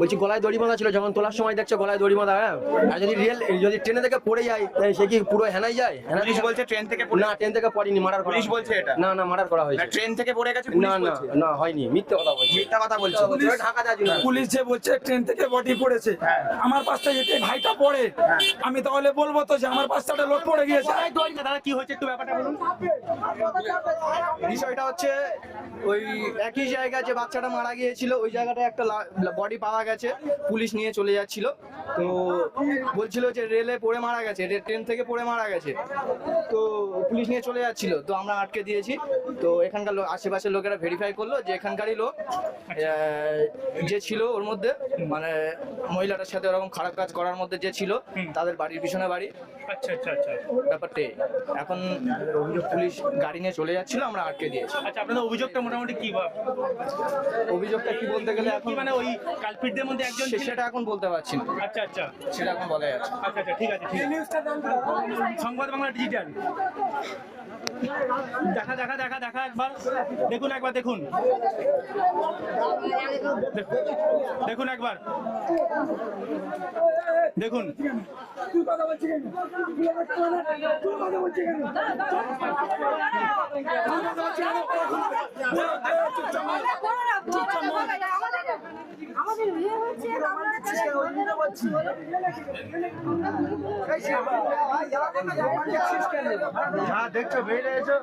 বলছি গলায় দড়ি বাঁধা ছিল, যখন তোলার সময় দেখছে গলায় দড়ি বাঁধা। হ্যাঁ, আর যদি ট্রেনে থেকে পড়ে যায় সে কি পুরো হেনাই যায়? পুলিশ বলছে ট্রেন থেকে না, ট্রেন থেকে পড়েনি, মার্ডার করা। পুলিশ বলছে এটা না মার্ডার করা হয়েছে। ট্রেন থেকে পড়ে গেছে না না না, হয়নি, মিথ্যে কথা বলছে। মিথ্যা কথা বলছে। ঢাকা যায় না। পুলিশ যে বলছে ট্রেন থেকে বডি পড়েছে, আমার পাশটা যেতে ভাইটা পড়ে, আমি তাহলে বলবো তো যে আমার পাশটা লোক পড়ে গিয়েছে। দাদা কি হয়েছে একটু ব্যাপারটা বলুন। বিষয়টা হচ্ছে ওই একই জায়গা যে বাচ্চাটা মারা গিয়েছিল ওই জায়গাটায় একটা বডি পাওয়া গেছে, পুলিশ নিয়ে চলে যাচ্ছিল। তো বলছিল যে রেলে পড়ে মারা গেছে, ট্রেন থেকে পড়ে মারা গেছে। তো পুলিশ নিয়ে চলে যাচ্ছিল, তো আমরা আটকে দিয়েছি। তো এখানকার আশেপাশের লোকেরা ভেরিফাই করলো যে এখানকারই লোক যে ছিল ওর মধ্যে, মানে মহিলাটার সাথে ওরকম খারাপ কাজ করার মধ্যে যে ছিল তাদের বাড়ির পিছনে বাড়ি। আচ্ছা আচ্ছা আচ্ছা ব্যাপারটাই এখন অভিযোগ, পুলিশ গাড়ি নিয়ে চলে যাচ্ছিল, আমরা আটকে দিয়েছি। আচ্ছা আপনাদের অভিযোগটা মোটামুটি কি অভিযোগটা কি বলতে গেলে এখন মানে ওই কালপিটদের মধ্যে একজন সেটা এখন বলতে পারছি না। আচ্ছা আচ্ছা সেটা এখন বলা যাচ্ছে। আচ্ছা আচ্ছা ঠিক আছে ঠিক আছে। সংবাদ বাংলা ডিজিটাল দেখা দেখা দেখা দেখা একবার দেখুন, একবার দেখুন, দেখুন একবার দেখুন। আমাদের বিয়ে হচ্ছে হ্যাঁ দেখছো বেড়ে এসো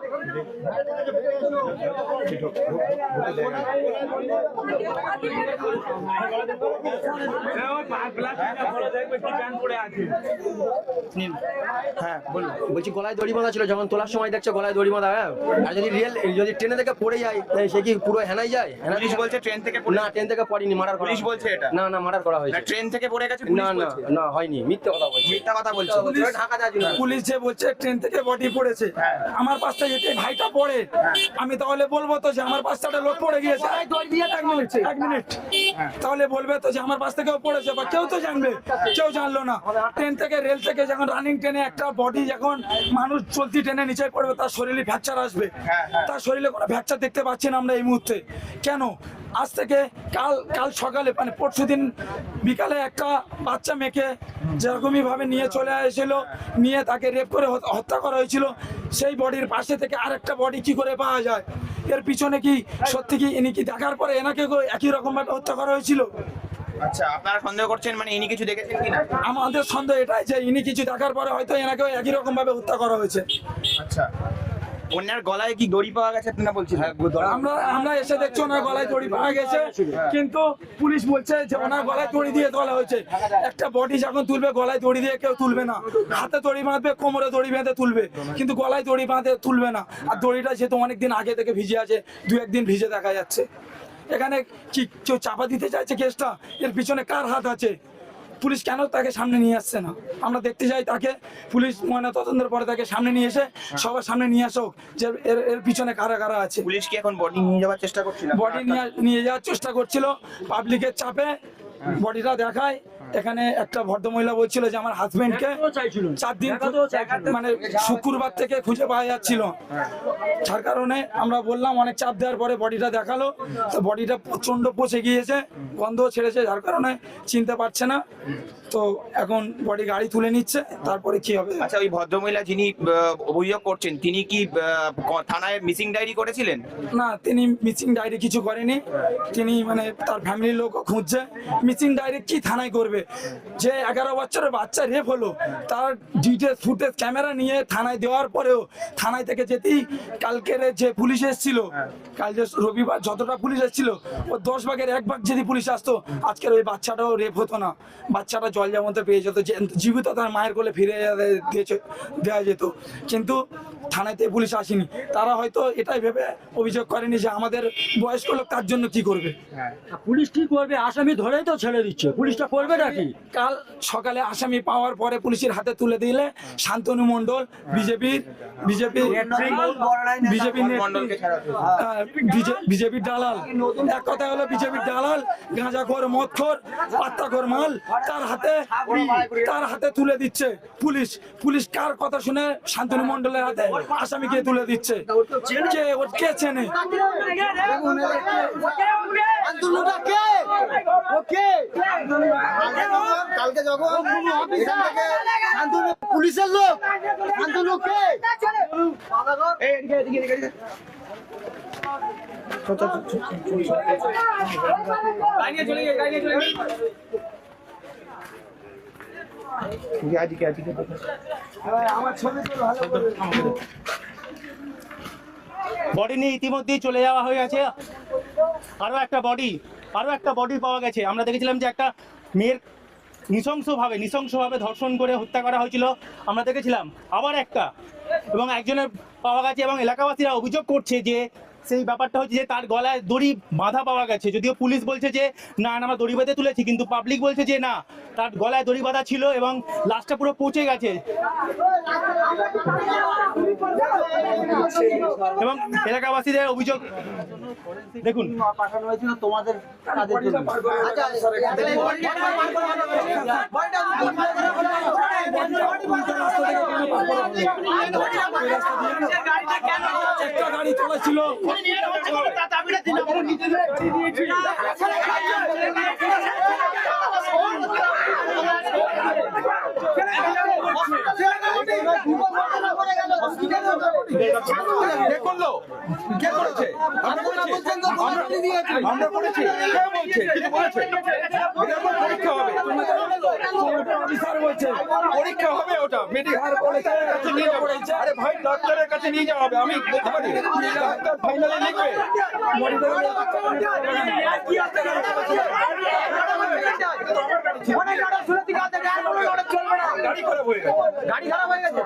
হ্যাঁ বলছি গলায় দড়ি বাঁধা ছিল, যখন তোলার সময় দেখছে গলায় দড়ি বাঁধা। হ্যাঁ, আর যদি ট্রেনে থেকে পড়ে যায় সে কি পুরো হেনাই যায়? পুলিশ বলছে ট্রেন থেকে না, ট্রেন থেকে পড়েনি, মার্ডার করা। পুলিশ বলছে এটা না মার্ডার করা হয়েছে। ট্রেন থেকে পড়ে গেছে না না না, হয়নি, মিথ্যে কথা বলছে। মিথ্যা কথা বলছে। ঢাকা যায় না। পুলিশ যে বলছে ট্রেন থেকে বডি পড়েছে, আমার পাশটা যেতে ভাইটা পড়ে, আমি তাহলে বলবো তো যে আমার পাশটা লোক পড়ে গিয়েছে। এক মিনিট তাহলে বলবে তো যে আমার পাশ থেকেও পড়েছে, বা কেউ তো জানবে, কেউ জানলো না। ট্রেন থেকে রেল থেকে যখন রানিং ট্রেনে একটা বডি যখন মানুষ চলতি ট্রেনে নিচে পড়বে তার শরীরে ফ্র্যাকচার আসবে, তার শরীরে কোনো ফ্র্যাকচার দেখতে পাচ্ছি না আমরা এই মুহূর্তে। কেন? আজ থেকে কাল সকালে মানে পরশুদিন বিকালে একটা বাচ্চা মেয়েকে যেরকমই ভাবে নিয়ে চলে এসেছিল, নিয়ে তাকে রেপ করে হত্যা করা হয়েছিল। সেই বডির পাশে থেকে আরেকটা বডি কি করে পাওয়া যায়? এর পিছনে কি সত্যি কি ইনি কি দেখার পরে এনাকে একই রকম ভাবে হত্যা করা হয়েছিল? আচ্ছা আপনারা সন্দেহ করছেন মানে ইনি কিছু দেখেছেন কিনা? আমাদের সন্দেহ এটাই যে ইনি কিছু দেখার পরে হয়তো এনাকেও একই রকম ভাবে হত্যা করা হয়েছে। আচ্ছা ওনার গলায় কি দড়ি পাওয়া গেছে আপনারা বলছেন? আমরা এসে দেখছি ওনার গলায় দড়ি পাওয়া গেছে, কিন্তু পুলিশ বলছে যে ওনার গলায় দড়ি দিয়ে তোলা হয়েছে। একটা বডি যখন তুলবে গলায় দড়ি দিয়ে কেউ তুলবে না, হাতে দড়ি বাঁধবে, কোমরে দড়ি বেঁধে তুলবে, কিন্তু গলায় দড়ি বাঁধে তুলবে না। আর দড়িটা যেহেতু অনেকদিন আগে থেকে ভিজে আছে, 2-1 দিন ভিজে দেখা যাচ্ছে। এখানে কি কেউ চাপা দিতে চাইছে কেসটা? এর পিছনে কার হাত আছে? পুলিশ কেন তাকে সামনে নিয়ে আসছে না? আমরা দেখতে চাই তাকে, পুলিশ ময়নাতদন্তের পরে তাকে সামনে নিয়ে এসে সবার সামনে নিয়ে আসুক যে এর পিছনে কারা কারা আছে। পুলিশ কি এখন বডি নিয়ে যাওয়ার চেষ্টা করছিল? বডি নিয়ে যাওয়ার চেষ্টা করছিল, পাবলিকের চাপে বডিটা দেখায়। এখানে একটা ভদ্রমহিলা বলছিল যে আমার হাজবেন্ডকে 4 দিন মানে শুক্রবার থেকে খুঁজে পাওয়া যাচ্ছিল, যার কারণে আমরা বললাম, অনেক চাপ দেওয়ার পরে বডিটা দেখালো, তো বডিটা প্রচন্ড পচে গিয়েছে, গন্ধ ছেড়েছে, যার কারণে চিনতে পারছে না। তো এখন বডি গাড়ি তুলে নিচ্ছে, তারপরে কি হবে। আচ্ছা ওই ভদ্রমহিলা যিনি অভিযোগ করছেন তিনি কি থানায় মিসিং ডায়েরি করেছিলেন? না, তিনি মিসিং ডায়েরি কিছু করেনি। তিনি মানে তার ফ্যামিলির লোক খুঁজছে। মিসিং ডায়েরি কি থানায় করবে? যে 11 বছরের বাচ্চা রেপ হলো, তার ডিটেলস ফুটেজ ক্যামেরা নিয়ে থানায় দেওয়ার পরেও থানায় থেকে যেতেই কালকের যে পুলিশ এসেছিল, কাল যে রবিবার যতটা পুলিশ এসেছিল ও 10 ভাগের 1 ভাগ যদি পুলিশ আসতো আজকের ওই বাচ্চাটাও রেপ হতো না। বাচ্চাটা জল যেমন পেয়ে যেত, জীবিত তার মায়ের কোলে ফিরে দেওয়া যেত, কিন্তু থানাতে পুলিশ আসেনি। তারা হয়তো এটাই ভেবে অভিযোগ করেনি যে আমাদের বয়স্ক লোক তার জন্য কি করবে। পুলিশ কি করবে? আসামি ধরেই তো ছেড়ে দিচ্ছে, পুলিশটা করবে নাকি? কাল সকালে আসামি পাওয়ার পরে পুলিশের হাতে তুলে দিলে শান্তনু মণ্ডল বিজেপির দালাল, এক কথা হলো বিজেপির দালাল, গাঁজাখোর, মদখোর, পাত্তাখোর মাল তার হাতে তুলে দিচ্ছে পুলিশ কার কথা শুনে শান্তনু মণ্ডলের হাতে আসামিকে তুলে দিচ্ছে? কে চেনে? যখন এখান থেকে শান্তনু পুলিশের লোক শান্তনুকে আমার ছবি তো ভালো করে বডি নিয়ে ইতিমধ্যেই চলে যাওয়া হয়ে গেছে। আরও একটা বডি পাওয়া গেছে। আমরা দেখেছিলাম যে একটা মেয়ের নৃশংসভাবে ধর্ষণ করে হত্যা করা হয়েছিল, আমরা দেখেছিলাম। আবার একটা এবং একজনের পাওয়া গেছে এবং এলাকাবাসীরা অভিযোগ করছে যে সেই ব্যাপারটা হচ্ছে যে তার গলায় দড়ি বাঁধা পাওয়া গেছে। যদিও পুলিশ বলছে যে না আমরা দড়ি বেঁধে তুলেছি, কিন্তু পাবলিক বলছে যে না, তার গলায় দড়ি বাঁধা ছিল এবং লাশটা পুরো পচে গেছে। এবং এলাকাবাসীদের অভিযোগ দেখুন। পাঠানো হয়েছিল তোমাদের কাজের জন্য। একটা গাড়ি চলেছিল কে করলো? কে করেছে? আমরা করেছি। কে বলছে? কিছু বলেছে? এটার উপর পরীক্ষা হবে। অফিসার বলছে পরীক্ষা হবে ওটা। মেডিকেল কলেজের কাছে নিয়ে যাবো। আরে ভাই ডাক্তারের কাছে নিয়ে যাওয়া হবে। আমি বলতে পারি ডাক্তার ফাইনালি লিখবে। গাড়ি খারাপ হয়ে গেছে।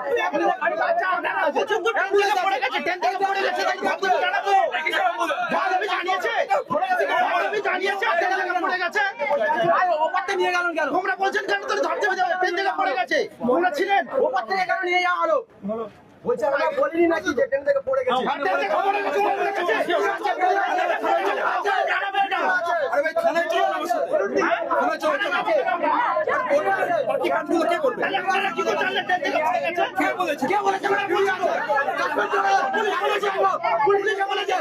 তোমরা বলছেন কেন তোর ধরতে হবে ট্রেন থেকে পড়ে গেছে তোমরা ছিলেন ওপর থেকে কেন নিয়ে যাওয়া হলো বলছে আমরা বলিনি নাকি যে ট্রেন থেকে পড়ে গেছে আরে ভাই থানায় চলো না বসে। থানায় চলো। বাকি কাজগুলো কে করবে? কে বলেছে? কে বলেছে পুলিশ বলেছে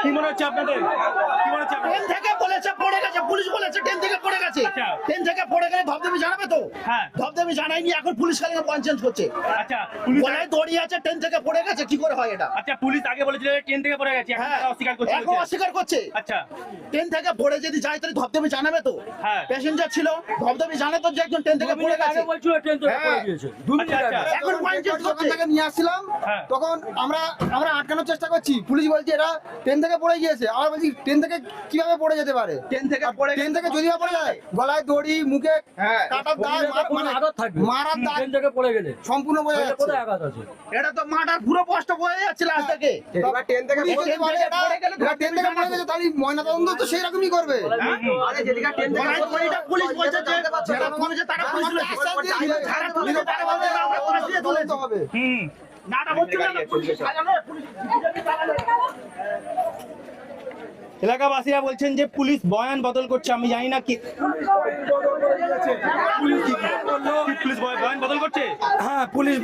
কি মনে হচ্ছে আপনাদের? কি মনে হচ্ছে আপনাদের? ট্রেন থেকে বলেছে পড়ে গেছে পুলিশ বলেছে ট্রেন থেকে পড়ে গেছে ট্রেন থেকে পড়ে গেলে ধবধবে জানাবে তো হ্যাঁ। ধবধবে জানায়নি এখন পুলিশ খালি পয়েন্ট চেঞ্জ করছে আচ্ছা পুলিশ গলায় দড়ি আছে ট্রেন থেকে পড়ে গেছে কি করে হয় এটা আচ্ছা পুলিশ আগে বলেছিল যে ট্রেন থেকে পড়ে গেছে, এখন তারা অস্বীকার করছে। এখন অস্বীকার করছে আচ্ছা ট্রেন থেকে পড়ে যদি যায় তাহলে ধবধবে জানাবে তো হ্যাঁ। প্যাসেঞ্জার ছিল ধবধবে জানে তো যে একজন ট্রেন থেকে পড়ে গেছে বলছিল ট্রেন থেকে পড়ে গিয়েছে। আচ্ছা আচ্ছা এখন পয়েন্ট চেঞ্জ করছে থেকে নিয়ে আসছিলাম হ্যাঁ। তখন আমরা আটকানোর চেষ্টা করছি পুলিশ বলছে এরা ট্রেন থেকে পড়ে গিয়েছে আমরা বলছি ট্রেন থেকে কিভাবে পড়ে যেতে পারে ট্রেন থেকে পড়ে ট্রেন থেকে যদি বা পড়ে যায় গলায় দড়ি মুখে কাটার দাগ কোনো আঘাত থাকবে মারার দাগ ট্রেন থেকে পড়ে গেলে সম্পূর্ণ বোঝা যাচ্ছে কোথায় আঘাত আছে? এটা তো মাটার পুরো কষ্ট হয়ে যাচ্ছে লাস্ট থেকে ট্রেন থেকে পড়ে পারে এটা ট্রেন থেকে পড়ে গেছে তাহলে ময়নাতদন্ত তো সেই রকমই করবে আরে যেদিকে ট্রেন থেকে পড়ে পুলিশ বলছে যে যারা পুলিশে তারা পুলিশ যারা পুলিশে তারা বলছে আমরা পুলিশ দিয়ে তদন্ত হবে হুম নাটা হচ্ছে না পুলিশ সাজানো পুলিশ এলাকাবাসীরা বলছেন যে পুলিশ বয়ান বদল করছে। আমি জানি না কি পুলিশ বয়ান বদল করছে। হ্যাঁ পুলিশ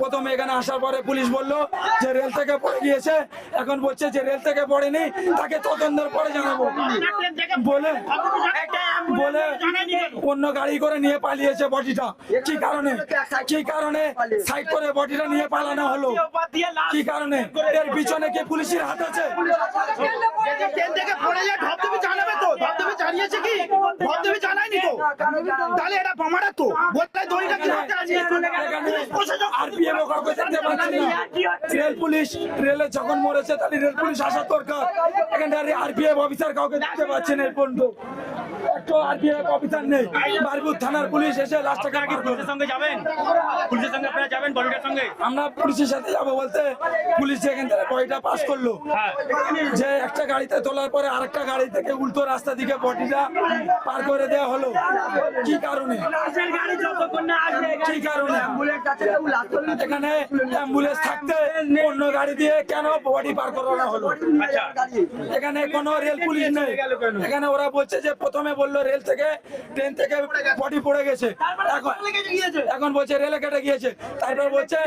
প্রথমে এখানে আসার পরে পুলিশ বলল যে রেল থেকে পড়ে গিয়েছে, এখন বলছে যে রেল থেকে পড়েনি তাকে তদন্তের পরে জানাবো বলে অন্য গাড়ি করে নিয়ে পালিয়েছে বডিটা। কি কারণে সাইড করে বডিটা নিয়ে পালানো হলো? কি কারণে? এর পিছনে কি পুলিশের হাত আছে? ট্রেন থেকে পড়ে যায় ধবধবে জানাবে তো ধবধবে জানিয়েছে কি ধবধবে জানায়নি তো তাহলে এটা বোমাটা তো বলতে দড়িটা কি হাতে আছে আরপিএম ও কাউকে দেখতে পাচ্ছি না। রেল পুলিশ রেলে যখন মরেছে তাহলে রেল পুলিশ আসা দরকার। এখানে আরপিএফ অফিসার কাউকে দেখতে পাচ্ছি না। পর্যন্ত একটু আরপিএফ অফিসার নেই। বারপুর থানার পুলিশ এসে লাস্টে আপনারা কি পুলিশের সঙ্গে যাবেন? পুলিশের সঙ্গে আপনারা যাবেন বডিটার সঙ্গে? আমরা পুলিশের সাথে যাবো বলতে পুলিশ এখান থেকে বডিটা পাস করলো হ্যাঁ। যে একটা গাড়িতে তোলার পরে আরেকটা গাড়ি থেকে উল্টো রাস্তা দিকে বডিটা পার করে দেওয়া হলো। কি কারণে? কি কারণে? এখানে অ্যাম্বুলেন্স থাকতে অন্য গাড়ি দিয়ে কেন বডি পার করানো হলো? আচ্ছা এখানে কোনো রেল পুলিশ নেই। এখানে ওরা বলছে যে প্রথমে বললো রেল থেকে ট্রেন থেকে বডি পড়ে গেছে, এখন বলছে রেলে কেটে গিয়েছে, তারপর বলছে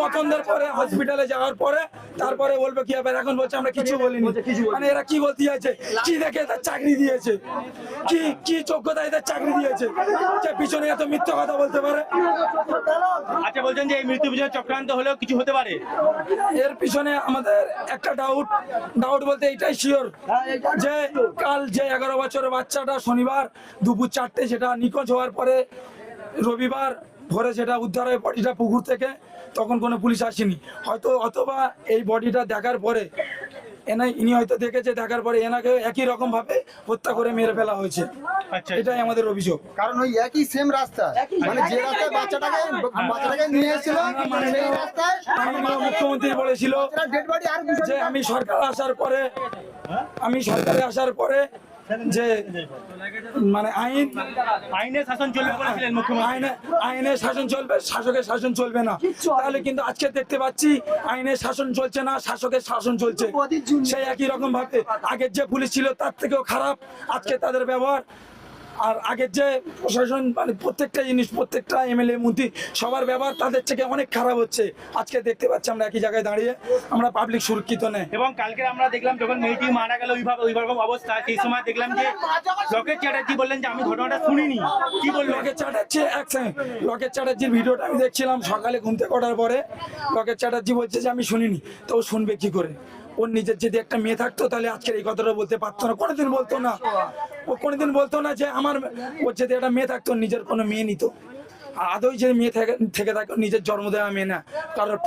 পছন্দের পরে হসপিটালে যাওয়ার পরে তারপরে বলবে কি হবে, এখন বলছে আমরা কিছু বলিনি। মানে এরা কি বলতে চাইছে, কি দেখে তার চাকরি দিয়েছে, কি যোগ্যতা এদের চাকরি দিয়েছে যে পিছনে এত মিথ্যা কথা বলতে পারে। আচ্ছা, বলছেন যে এই মৃত্যু পিছনে চক্রান্ত হলেও কিছু হতে পারে। এর পিছনে আমাদের একটা ডাউট বলতে এইটাই শিওর যে কাল যে 11 বছরের বাচ্চাটা শনিবার দুপুর 4টে যেটা নিখোঁজ হওয়ার পরে রবিবার ভোরে যেটা উদ্ধার হয় বডিটা পুকুর থেকে, তখন কোনো পুলিশ আসেনি হয়তো, অথবা এই বডিটা দেখার পরে ইনি হয়তো দেখেছে, দেখার পরে এনাকে একই রকম ভাবে হত্যা করে মেরে ফেলা হয়েছে। আচ্ছা, এটাই আমাদের অভিযোগ। কারণ ওই একই সেম রাস্তা, মানে যে রাস্তায় বাচ্চাটাকে নিয়ে এসেছিল সেই রাস্তায় মাননীয় মুখ্যমন্ত্রী বলেছিল ডেড বডি আর যে আমি সরকারে আসার পরে যে মানে আইনের শাসন চলবে বলেছিলেন মুখ্যমন্ত্রী। আইনের শাসন চলবে, শাসকের শাসন চলবে না। তাহলে কিন্তু আজকে দেখতে পাচ্ছি আইনের শাসন চলছে না, শাসকের শাসন চলছে। সেই একই রকম ভাবে আগের যে পুলিশ ছিল তার থেকেও খারাপ আজকে তাদের ব্যবহার। আর আগের যে প্রশাসন মানে প্রত্যেকটা জিনিস, প্রত্যেকটা এমএলএ মন্ত্রী সবার ব্যবহার তাদের থেকে অনেক খারাপ হচ্ছে। আজকে দেখতে পাচ্ছি আমরা একই জায়গায় দাঁড়িয়ে আমরা পাবলিক সুরক্ষিত নেই। এবং কালকে আমরা দেখলাম যখন মেয়েটি মারা গেল ওইভাবে অবস্থা, সেই সময় দেখলাম যে লকেট চ্যাটার্জি বললেন যে আমি ঘটনাটা শুনিনি। কি বললো লকেট চ্যাটার্জি? লকেট চ্যাটার্জির ভিডিওটা আমি দেখছিলাম সকালে ঘুম থেকে ওঠার পরে। লকেট চ্যাটার্জি বলছে যে আমি শুনিনি, তো ও শুনবে কি করে? ওর নিজের যদি একটা মেয়ে থাকতো তাহলে আজকের এই কথাটা বলতে পারতো না, কোনোদিন বলতো না। ও কোনোদিন বলতো না যে ওর যদি একটা মেয়ে থাকতো, নিজের কোনো মেয়ে নিত। আর আদৌ যে মেয়ে থেকে থাকে নিজের জন্ম দেওয়া মেয়ে না, কারোর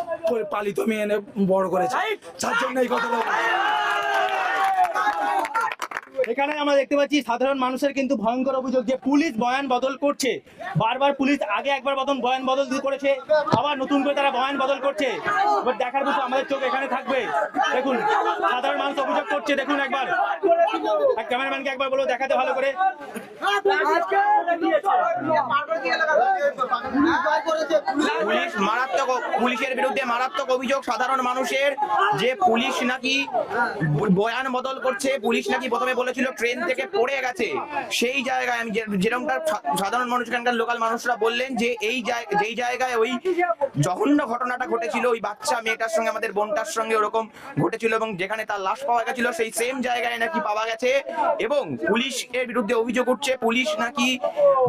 পালিত মেয়ে এনে বড় করেছে, যার জন্য এই কথাটা। এখানে আমরা দেখতে পাচ্ছি সাধারণ মানুষের কিন্তু ভয়ঙ্কর অভিযোগ যে পুলিশ বয়ান বদল করছে। বারবার পুলিশ আগে একবার বয়ান বদল করেছে, আবার নতুন করে তারা বয়ান বদল করছে। এবার দেখার বিষয় আমাদের চোখ এখানে থাকবে। দেখুন সাধারণ মানুষ অভিযোগ করছে, দেখুন একবার ক্যামেরাম্যানকে একবার বলো দেখাতে ভালো করে। পুলিশের বিরুদ্ধে মারাত্মক অভিযোগ সাধারণ মানুষের যে পুলিশ নাকি বয়ান বদল করছে। পুলিশ নাকি প্রথমে বলেছিল ট্রেন থেকে পড়ে গেছে, সেই জায়গায় আমি যেরকমটা সাধারণ মানুষ এখানকার লোকাল মানুষরা বললেন যে যেই জায়গায় ওই জঘন্য ঘটনাটা ঘটেছিল, ওই বাচ্চা মেয়েটার সঙ্গে আমাদের বোনটার সঙ্গে ওরকম ঘটেছিল এবং যেখানে তার লাশ পাওয়া গেছিল সেই সেম জায়গায় নাকি পাওয়া গেছে। এবং পুলিশের বিরুদ্ধে অভিযোগ উঠছে পুলিশ নাকি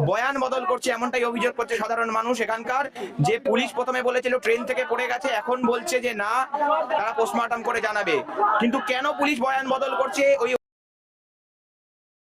বয়ান বদল করছে, এমনটাই অভিযোগ করছে সাধারণ মানুষ এখানকার। যে পুলিশ প্রথমে বলেছিল ট্রেন থেকে পড়ে গেছে, এখন বলছে যে না, তারা পোস্টমর্টম করে জানাবে। কিন্তু কেন পুলিশ বয়ান বদল করছে ওই